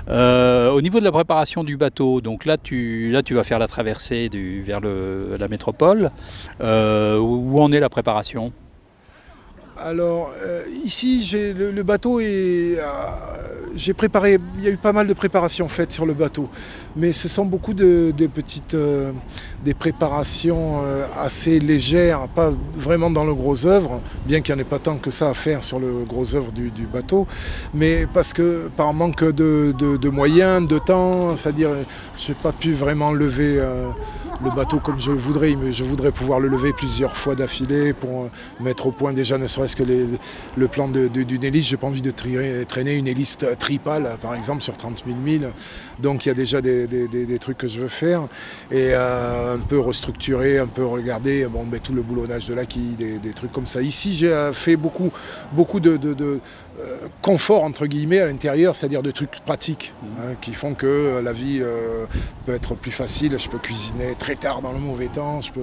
Au niveau de la préparation du bateau, donc là tu vas faire la traversée vers la métropole. Où en est la préparation? Alors ici, le bateau est... j'ai préparé, il y a eu pas mal de préparations faites sur le bateau, mais ce sont beaucoup de petites des préparations assez légères, pas vraiment dans le gros œuvre, bien qu'il n'y en ait pas tant que ça à faire sur le gros œuvre du bateau, mais parce que par manque de moyens, de temps, c'est-à-dire je n'ai pas pu vraiment lever le bateau comme je le voudrais, mais je voudrais pouvoir le lever plusieurs fois d'affilée pour mettre au point déjà ne serait-ce que le plan d'une hélice. J'ai pas envie de traîner une hélice tripale par exemple sur 30 000 milles, donc il y a déjà des trucs que je veux faire et un peu restructurer, un peu regarder tout le boulonnage de la quille, des trucs comme ça. Ici j'ai fait beaucoup de confort entre guillemets à l'intérieur, c'est-à-dire de trucs pratiques qui font que la vie peut être plus facile. Je peux cuisiner très tard dans le mauvais temps, je peux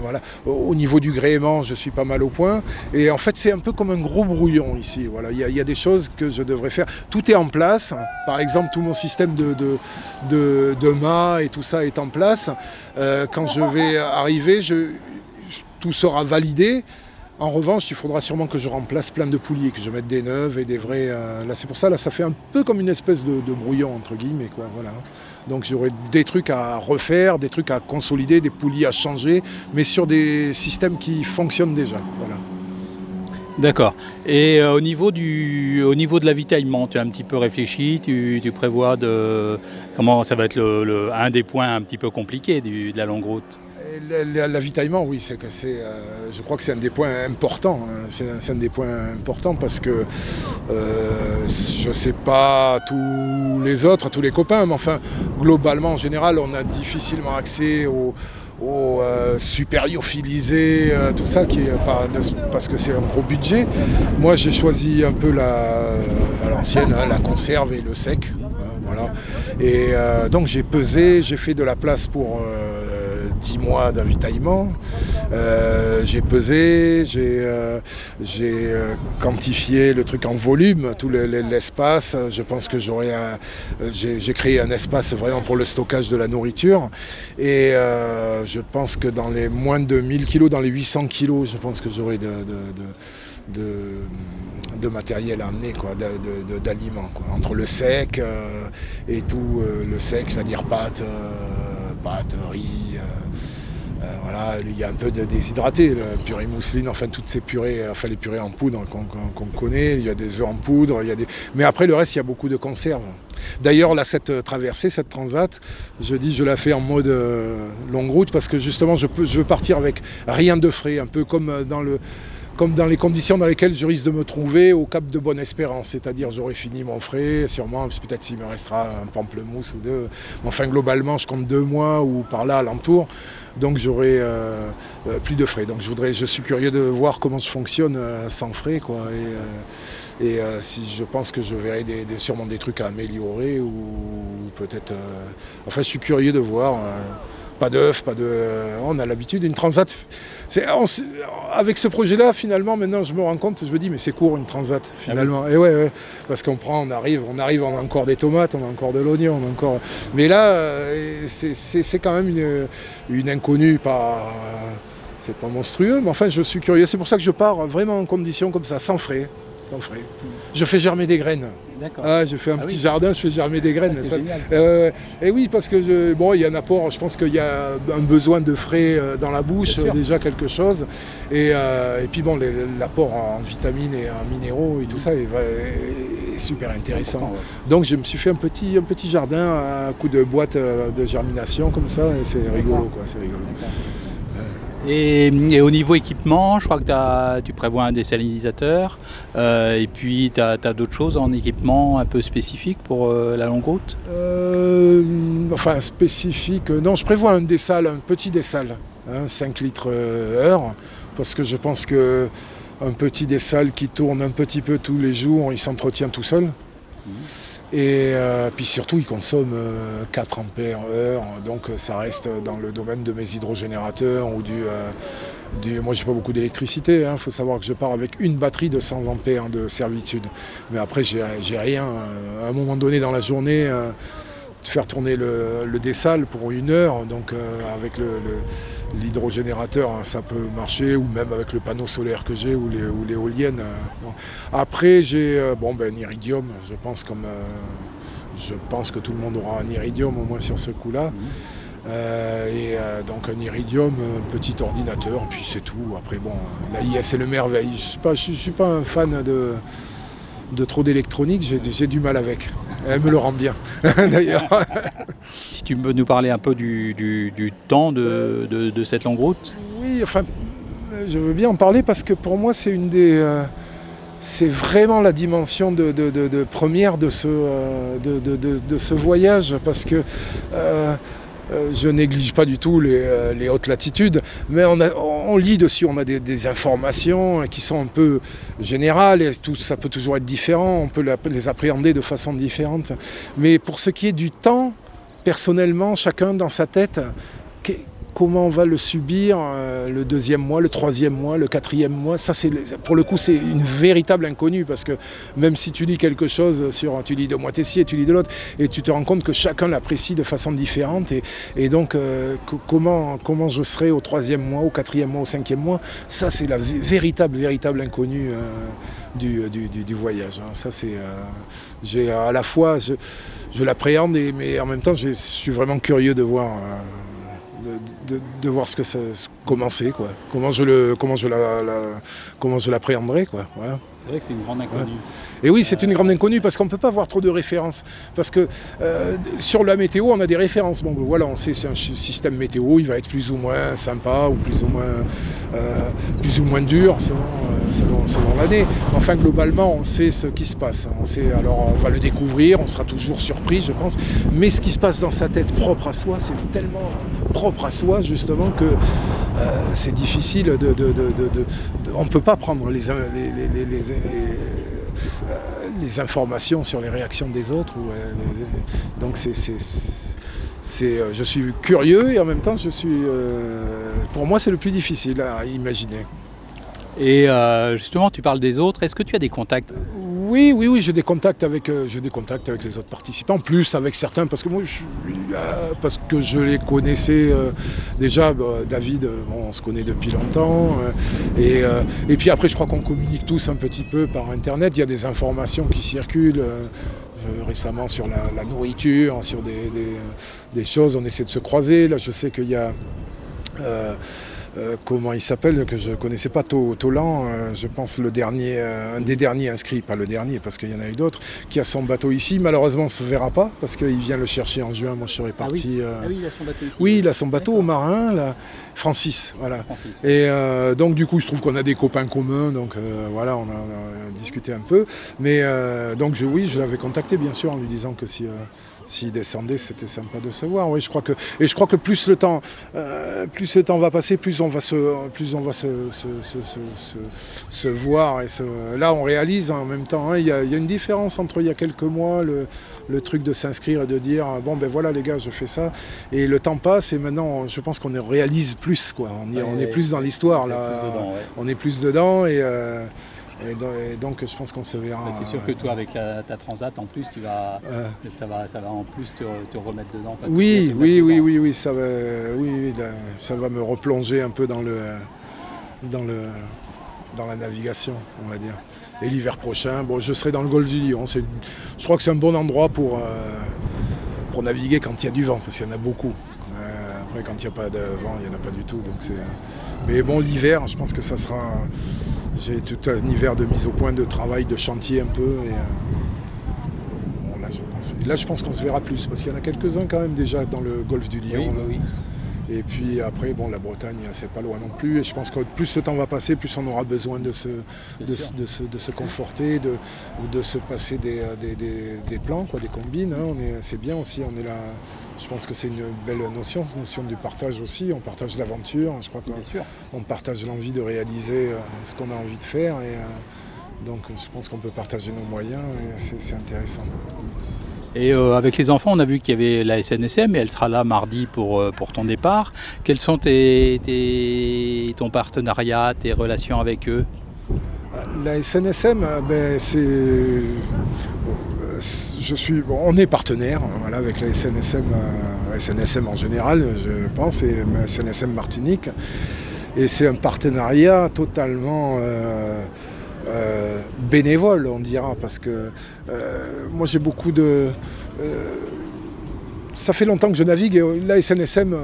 voilà. Au niveau du gréement, je suis pas mal au point et en fait c'est un peu comme un gros brouillon ici. Voilà, il y a des choses que je devrais faire. Tout est en place. Par exemple, tout mon système de mât et tout ça est en place. Quand je vais arriver, tout sera validé. En revanche, il faudra sûrement que je remplace plein de poulies, que je mette des neuves et des vrais... là, c'est pour ça, là, ça fait un peu comme une espèce de brouillon, entre guillemets, quoi, voilà. Donc j'aurai des trucs à refaire, des trucs à consolider, des poulies à changer, mais sur des systèmes qui fonctionnent déjà, voilà. D'accord. Et au niveau de l'avitaillement, tu as un petit peu réfléchi, tu prévois comment ça va être un des points un petit peu compliqués de la longue route? L'avitaillement, oui, je crois que c'est un des points importants. C'est un des points importants parce que je ne sais pas tous les autres, tous les copains, mais enfin, globalement, en général, on a difficilement accès aux super lyophilisés, tout ça, parce que c'est un gros budget. Moi, j'ai choisi un peu à l'ancienne, la conserve et le sec. Voilà. Et donc j'ai pesé, j'ai fait de la place pour 10 mois d'avitaillement. J'ai pesé, j'ai quantifié le truc en volume, tout l'espace. Je pense que j'ai créé un espace vraiment pour le stockage de la nourriture. Et je pense que dans les moins de 1000 kg, dans les 800 kg, je pense que j'aurai de matériel à amener, d'aliments, entre le sec et tout, le sec, c'est-à-dire pâtes, riz, voilà, il y a un peu de déshydraté, la purée mousseline, enfin toutes ces purées, enfin les purées en poudre qu'on connaît, il y a des œufs en poudre, mais après le reste il y a beaucoup de conserves. D'ailleurs là cette traversée, cette transat, je la fais en mode longue route parce que justement je veux partir avec rien de frais, un peu comme dans les conditions dans lesquelles je risque de me trouver au Cap de Bonne-Espérance, c'est-à-dire j'aurai fini mon frais, sûrement, peut-être s'il me restera un pamplemousse ou deux. Mais enfin, globalement, je compte 2 mois ou par là alentour, donc j'aurai plus de frais. Donc je suis curieux de voir comment je fonctionne sans frais, quoi. Et si je pense que je verrai sûrement des trucs à améliorer ou peut-être... enfin, je suis curieux de voir... pas d'œufs, on a l'habitude, une transat... Avec ce projet-là, finalement, maintenant, je me rends compte, je me dis, mais c'est court, une transat, finalement. Ah oui. Et ouais, parce on arrive, on a encore des tomates, on a encore de l'oignon, on a encore... Mais là, c'est quand même une inconnue, c'est pas monstrueux, mais enfin, je suis curieux. C'est pour ça que je pars vraiment en condition comme ça, sans frais. Je fais germer des graines. Je fais un petit jardin, je fais germer des graines. Et oui, parce que il y a un apport, je pense qu'il y a un besoin de frais dans la bouche, déjà quelque chose. Et puis l'apport en vitamines et en minéraux et tout ça est super intéressant. Donc je me suis fait un petit jardin à coup de boîte de germination comme ça, et c'est rigolo, quoi, c'est rigolo. Et au niveau équipement, je crois que tu prévois un désalinisateur et puis tu as d'autres choses en équipement un peu spécifique pour la longue route? Enfin spécifique, non, je prévois un petit dessal, 5 litres heure, parce que je pense qu'un petit dessal qui tourne un petit peu tous les jours, il s'entretient tout seul. Et puis surtout, il consomme 4 ampères heure, donc ça reste dans le domaine de mes hydrogénérateurs ou Moi, j'ai pas beaucoup d'électricité. Il faut savoir que je pars avec une batterie de 100 ampères de servitude. Mais après, j'ai rien. À un moment donné dans la journée, faire tourner le dessal pour 1 heure. Donc, avec l'hydrogénérateur, ça peut marcher, ou même avec le panneau solaire que j'ai, ou l'éolienne. Bon. Après, j'ai un iridium. Je pense que tout le monde aura un iridium, au moins sur ce coup-là. Donc un iridium, un petit ordinateur, puis c'est tout. Après, bon, l'AIS est le merveille. Je ne suis pas un fan de trop d'électronique, j'ai du mal avec. Elle me le rend bien, d'ailleurs. Si tu peux nous parler un peu du temps de cette longue route? Oui, enfin, je veux bien en parler parce que pour moi, c'est une des... c'est vraiment la dimension première de ce voyage, parce que je néglige pas du tout les hautes latitudes, mais on lit dessus, on a des informations qui sont un peu générales, et ça peut toujours être différent, on peut les appréhender de façon différente. Mais pour ce qui est du temps, personnellement, chacun dans sa tête, comment on va le subir le 2e mois, le 3e mois, le 4e mois, ça pour le coup c'est une véritable inconnue, parce que même si tu lis quelque chose tu lis de moi Tessier, tu lis de l'autre, et tu te rends compte que chacun l'apprécie de façon différente, et donc comment je serai au 3e mois, au 4e mois, au 5e mois, ça c'est la véritable inconnue du voyage. Ça c'est à la fois je l'appréhende, mais en même temps je suis vraiment curieux de voir. De voir comment c'est, quoi. Comment je l'appréhenderai, quoi. Voilà. C'est vrai que c'est une grande inconnue. Et oui, c'est une grande inconnue, parce qu'on ne peut pas avoir trop de références. Parce que sur la météo, on a des références. Bon, voilà, on sait c'est un système météo, il va être plus ou moins sympa, ou plus ou moins dur selon l'année. Enfin, globalement, on sait ce qui se passe. Alors, on va le découvrir, on sera toujours surpris, je pense. Mais ce qui se passe dans sa tête propre à soi, c'est tellement propre à soi, justement, que c'est difficile on ne peut pas prendre les informations sur les réactions des autres. Donc je suis curieux, et en même temps, pour moi, c'est le plus difficile à imaginer. Et justement, tu parles des autres. Est-ce que tu as des contacts? Oui, j'ai des contacts avec les autres participants, plus avec certains, parce que je les connaissais déjà. David, on se connaît depuis longtemps, et puis après, je crois qu'on communique tous un petit peu par Internet. Il y a des informations qui circulent. Récemment sur la nourriture, sur des choses, on essaie de se croiser. Là, je sais qu'il y a... comment il s'appelle, que je ne connaissais pas, Tolan, je pense un des derniers inscrits, pas le dernier parce qu'il y en a eu d'autres, qui a son bateau ici. Malheureusement, on ne se verra pas parce qu'il vient le chercher en juin. Moi, je serais parti. Ah oui, il a son bateau ici. Oui, il a son bateau au marin, là. Francis, voilà. Francis. Et donc, du coup, je trouve qu'on a des copains communs, donc voilà, on a discuté un peu. Mais donc, je l'avais contacté, bien sûr, en lui disant que s'il descendait, c'était sympa de se voir. Oui, je crois que plus le temps va passer, plus on va se voir. Là, on réalise en même temps, il y a une différence entre il y a quelques mois, le truc de s'inscrire et de dire bon ben voilà les gars, je fais ça, et le temps passe, et maintenant je pense qu'on réalise plus, quoi. On est plus dans l'histoire, là. On est plus dedans, et donc je pense qu'on se verra. C'est sûr que toi, avec ta transat, en plus, ça va en plus te remettre dedans. Oui, ça va me replonger un peu dans la navigation, on va dire. Et l'hiver prochain, je serai dans le golfe du Lion. Je crois que c'est un bon endroit pour naviguer quand il y a du vent, parce qu'il y en a beaucoup. Après, quand il n'y a pas de vent, il n'y en a pas du tout. Mais bon, l'hiver, je pense que ça sera... J'ai tout un hiver de mise au point, de travail, de chantier un peu. Là, je pense qu'on se verra plus, parce qu'il y en a quelques-uns quand même déjà dans le golfe du Lion. Oui. Et puis après, la Bretagne, c'est pas loin non plus. Et je pense que plus le temps va passer, plus on aura besoin de se conforter, de se passer des plans, quoi, des combines. C'est bien aussi, on est là. Je pense que c'est une belle notion du partage aussi. On partage l'aventure. Je crois qu'on partage l'envie de réaliser ce qu'on a envie de faire. Et donc je pense qu'on peut partager nos moyens, et c'est intéressant. Et avec les enfants, on a vu qu'il y avait la SNSM et elle sera là mardi pour ton départ. Quels sont ton partenariat, tes relations avec eux? La SNSM, ben, on est partenaire, voilà, avec la SNSM, SNSM en général, je pense, et SNSM Martinique. Et c'est un partenariat totalement bénévole, on dira, parce que moi j'ai beaucoup de... ça fait longtemps que je navigue, et la SNSM,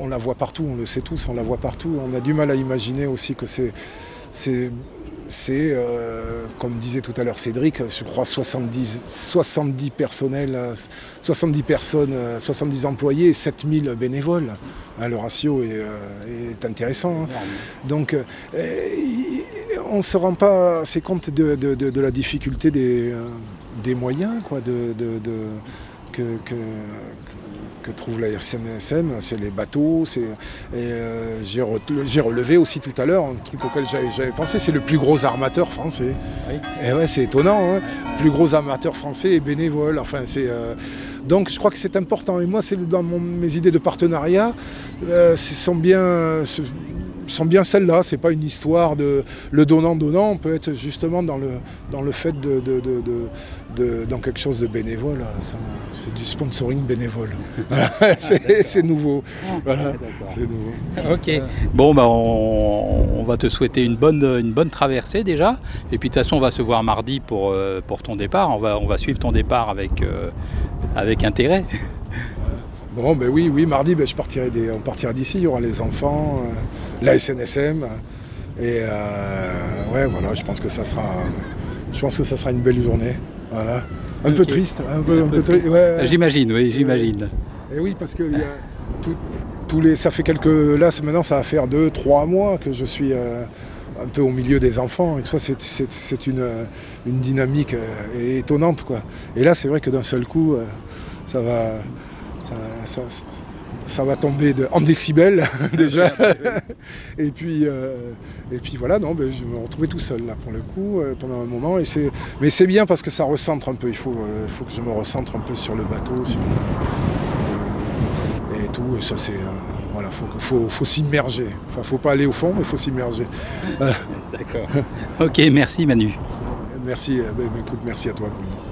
on la voit partout, on le sait tous, on la voit partout. On a du mal à imaginer aussi que c'est comme disait tout à l'heure Cédric, je crois 70 personnels, 70 personnes, 70 employés et 7000 bénévoles. Hein, le ratio est intéressant. Hein. Donc on ne se rend pas assez compte de la difficulté des moyens quoi, que trouve la SNSM, c'est les bateaux. J'ai relevé aussi tout à l'heure un truc auquel j'avais pensé, c'est le plus gros armateur français. Oui. Et ouais, c'est étonnant, hein, plus gros armateur français et bénévole. Enfin, donc je crois que c'est important. Et moi, c'est dans mes idées de partenariat, sont bien celles-là. C'est pas une histoire de le donnant-donnant. On peut être justement dans le fait dans quelque chose de bénévole. C'est du sponsoring bénévole. C'est nouveau. Voilà, c'est nouveau. Ok. Bon, bah, on va te souhaiter une bonne traversée déjà. Et puis de toute façon, on va se voir mardi pour ton départ. On va suivre ton départ avec intérêt. Bon, ben oui, mardi, ben, on partira d'ici, il y aura les enfants, la SNSM, et ouais, voilà, je pense que ça sera une belle journée, voilà. Un peu triste, un peu triste, ouais. J'imagine, oui, j'imagine. Et oui, parce que ça fait maintenant ça va faire 2-3 mois que je suis un peu au milieu des enfants, et tout ça, c'est une dynamique étonnante, quoi. Et là, c'est vrai que d'un seul coup, ça va tomber en décibels déjà. Et puis voilà, non, ben, je me retrouvais tout seul là pour le coup pendant un moment. Mais c'est bien parce que ça recentre un peu. Il faut que je me recentre un peu sur le bateau, et tout. Et ça c'est voilà, faut s'immerger. Enfin, faut pas aller au fond, mais faut s'immerger. Voilà. D'accord. Ok, merci Manu. Merci. Ben, écoute, merci à toi, Bruno.